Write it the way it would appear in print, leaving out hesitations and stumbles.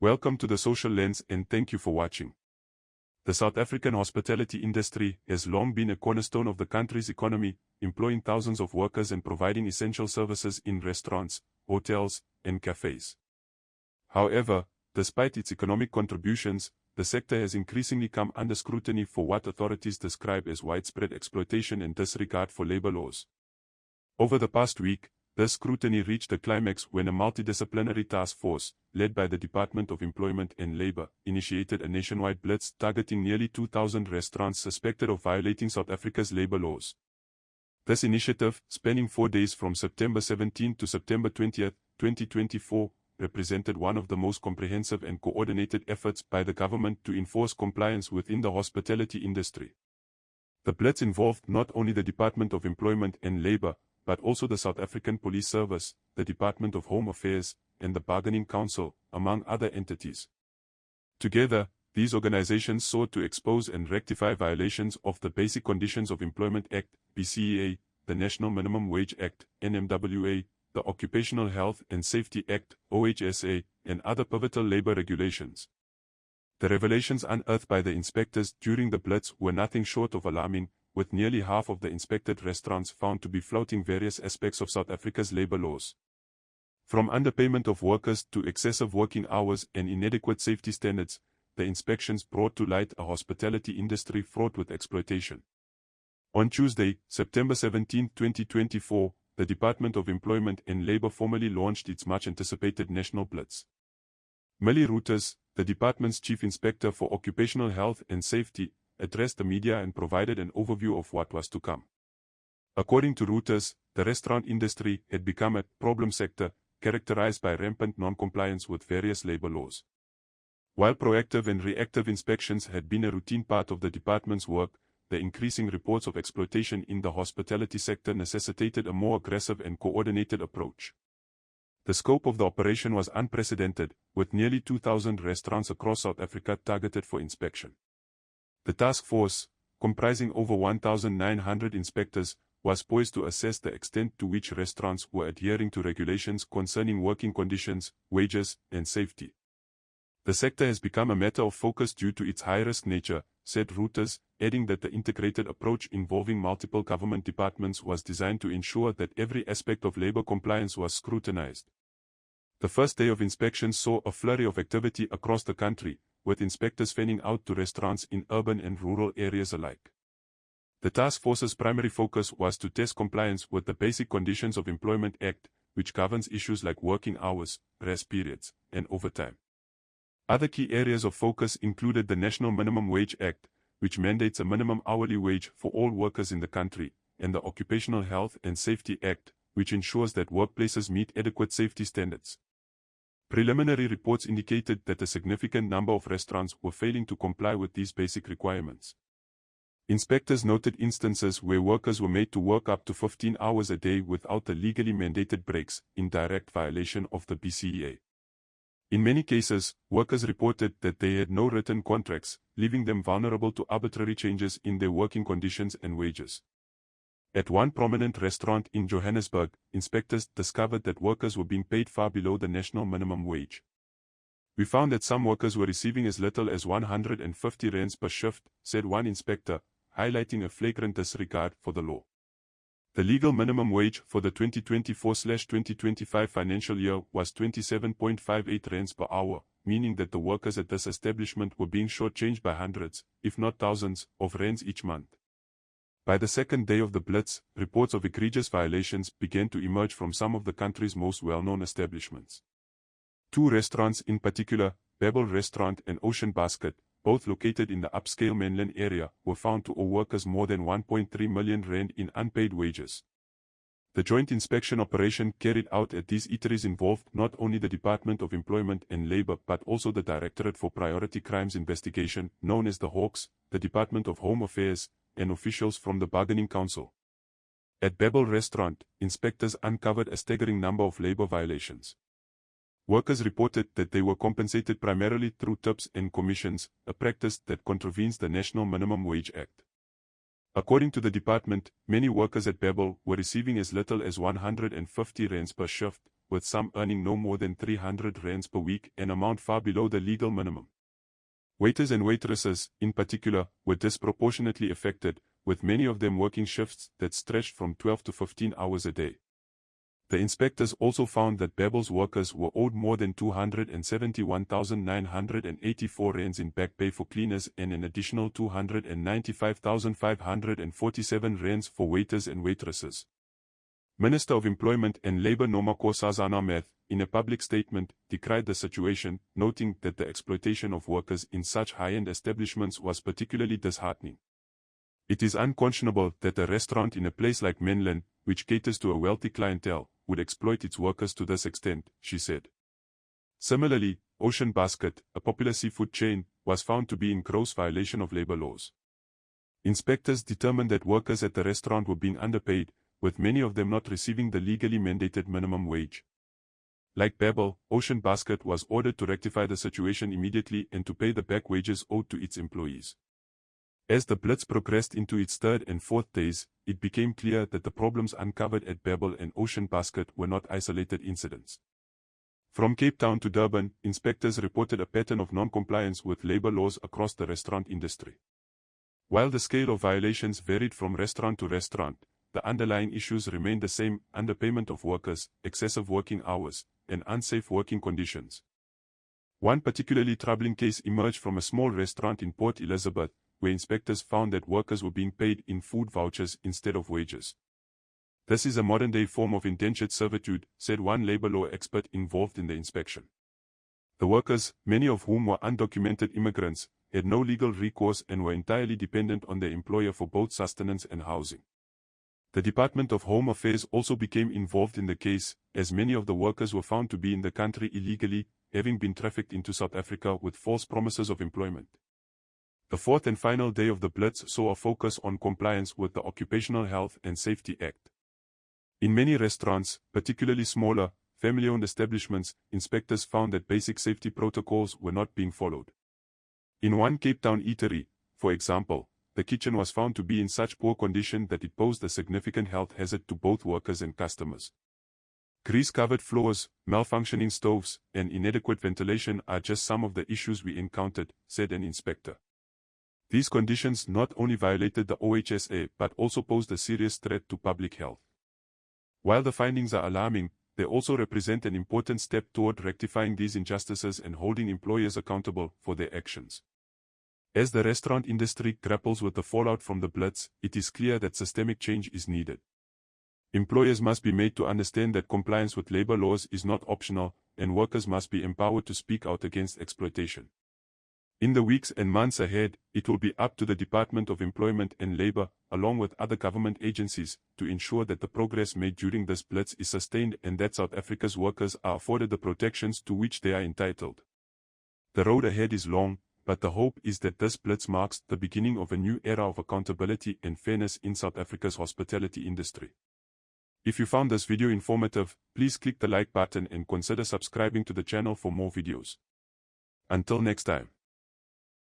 Welcome to the Social Lens and thank you for watching. The South African hospitality industry has long been a cornerstone of the country's economy, employing thousands of workers and providing essential services in restaurants, hotels, and cafes. However, despite its economic contributions, the sector has increasingly come under scrutiny for what authorities describe as widespread exploitation and disregard for labor laws. Over the past week, this scrutiny reached a climax when a multidisciplinary task force, led by the Department of Employment and Labor, initiated a nationwide blitz targeting nearly 2,000 restaurants suspected of violating South Africa's labor laws. This initiative, spanning 4 days from September 17 to September 20, 2024, represented one of the most comprehensive and coordinated efforts by the government to enforce compliance within the hospitality industry. The blitz involved not only the Department of Employment and Labor, but also the South African Police Service, the Department of Home Affairs, and the Bargaining Council, among other entities. Together, these organizations sought to expose and rectify violations of the Basic Conditions of Employment Act, BCEA, the National Minimum Wage Act, NMWA, the Occupational Health and Safety Act, OHSA, and other pivotal labor regulations. The revelations unearthed by the inspectors during the blitz were nothing short of alarming, with nearly half of the inspected restaurants found to be flouting various aspects of South Africa's labor laws. From underpayment of workers to excessive working hours and inadequate safety standards, the inspections brought to light a hospitality industry fraught with exploitation. On Tuesday, September 17, 2024, the Department of Employment and Labor formally launched its much-anticipated national blitz. Millie Reuters, the department's chief inspector for occupational health and safety, addressed the media and provided an overview of what was to come. According to Reuters, the restaurant industry had become a problem sector, characterized by rampant non-compliance with various labor laws. While proactive and reactive inspections had been a routine part of the department's work, the increasing reports of exploitation in the hospitality sector necessitated a more aggressive and coordinated approach. The scope of the operation was unprecedented, with nearly 2,000 restaurants across South Africa targeted for inspection. The task force, comprising over 1,900 inspectors, was poised to assess the extent to which restaurants were adhering to regulations concerning working conditions, wages, and safety. The sector has become a matter of focus due to its high-risk nature, said Reuters, adding that the integrated approach involving multiple government departments was designed to ensure that every aspect of labor compliance was scrutinized. The first day of inspections saw a flurry of activity across the country, with inspectors fanning out to restaurants in urban and rural areas alike. The task force's primary focus was to test compliance with the Basic Conditions of Employment Act, which governs issues like working hours, rest periods, and overtime. Other key areas of focus included the National Minimum Wage Act, which mandates a minimum hourly wage for all workers in the country, and the Occupational Health and Safety Act, which ensures that workplaces meet adequate safety standards. Preliminary reports indicated that a significant number of restaurants were failing to comply with these basic requirements. Inspectors noted instances where workers were made to work up to 15 hours a day without the legally mandated breaks, in direct violation of the BCEA. In many cases, workers reported that they had no written contracts, leaving them vulnerable to arbitrary changes in their working conditions and wages. At one prominent restaurant in Johannesburg, inspectors discovered that workers were being paid far below the national minimum wage. We found that some workers were receiving as little as 150 rands per shift, said one inspector, highlighting a flagrant disregard for the law. The legal minimum wage for the 2024/2025 financial year was 27.58 rands per hour, meaning that the workers at this establishment were being shortchanged by hundreds, if not thousands, of rands each month. By the second day of the blitz, reports of egregious violations began to emerge from some of the country's most well-known establishments. 2 restaurants in particular, Babel Restaurant and Ocean Basket, both located in the upscale mainland area, were found to owe workers more than 1.3 million rand in unpaid wages. The joint inspection operation carried out at these eateries involved not only the Department of Employment and Labor but also the Directorate for Priority Crimes Investigation, known as the Hawks, the Department of Home Affairs, and officials from the Bargaining Council. At Babel Restaurant, inspectors uncovered a staggering number of labor violations. Workers reported that they were compensated primarily through tips and commissions, a practice that contravenes the National Minimum Wage Act. According to the department, many workers at Babel were receiving as little as 150 rands per shift, with some earning no more than 300 rands per week, an amount far below the legal minimum. Waiters and waitresses, in particular, were disproportionately affected, with many of them working shifts that stretched from 12 to 15 hours a day. The inspectors also found that Bebel's workers were owed more than 271,984 rands in back pay for cleaners and an additional 295,547 rands for waiters and waitresses. Minister of Employment and Labour Nomakosazana Meth, in a public statement, decried the situation, noting that the exploitation of workers in such high-end establishments was particularly disheartening. It is unconscionable that a restaurant in a place like Menlyn, which caters to a wealthy clientele, would exploit its workers to this extent, she said. Similarly, Ocean Basket, a popular seafood chain, was found to be in gross violation of labor laws. Inspectors determined that workers at the restaurant were being underpaid, with many of them not receiving the legally mandated minimum wage. Like Bebel, Ocean Basket was ordered to rectify the situation immediately and to pay the back wages owed to its employees. As the Blitz progressed into its third and fourth days, it became clear that the problems uncovered at Bebel and Ocean Basket were not isolated incidents. From Cape Town to Durban, inspectors reported a pattern of non-compliance with labor laws across the restaurant industry. While the scale of violations varied from restaurant to restaurant, the underlying issues remained the same: underpayment of workers, excessive working hours, and unsafe working conditions. One particularly troubling case emerged from a small restaurant in Port Elizabeth, where inspectors found that workers were being paid in food vouchers instead of wages. This is a modern-day form of indentured servitude, said one labor law expert involved in the inspection. The workers, many of whom were undocumented immigrants, had no legal recourse and were entirely dependent on their employer for both sustenance and housing. The Department of Home Affairs also became involved in the case, as many of the workers were found to be in the country illegally, having been trafficked into South Africa with false promises of employment. The fourth and final day of the Blitz saw a focus on compliance with the Occupational Health and Safety Act. In many restaurants, particularly smaller, family-owned establishments, inspectors found that basic safety protocols were not being followed. In one Cape Town eatery, for example, the kitchen was found to be in such poor condition that it posed a significant health hazard to both workers and customers. Grease-covered floors, malfunctioning stoves, and inadequate ventilation are just some of the issues we encountered, said an inspector. These conditions not only violated the OHSA but also posed a serious threat to public health. While the findings are alarming, they also represent an important step toward rectifying these injustices and holding employers accountable for their actions. As the restaurant industry grapples with the fallout from the Blitz, it is clear that systemic change is needed. Employers must be made to understand that compliance with labor laws is not optional, and workers must be empowered to speak out against exploitation. In the weeks and months ahead, it will be up to the Department of Employment and Labour, along with other government agencies, to ensure that the progress made during this Blitz is sustained and that South Africa's workers are afforded the protections to which they are entitled. The road ahead is long, but the hope is that this Blitz marks the beginning of a new era of accountability and fairness in South Africa's hospitality industry. If you found this video informative, please click the like button and consider subscribing to the channel for more videos. Until next time.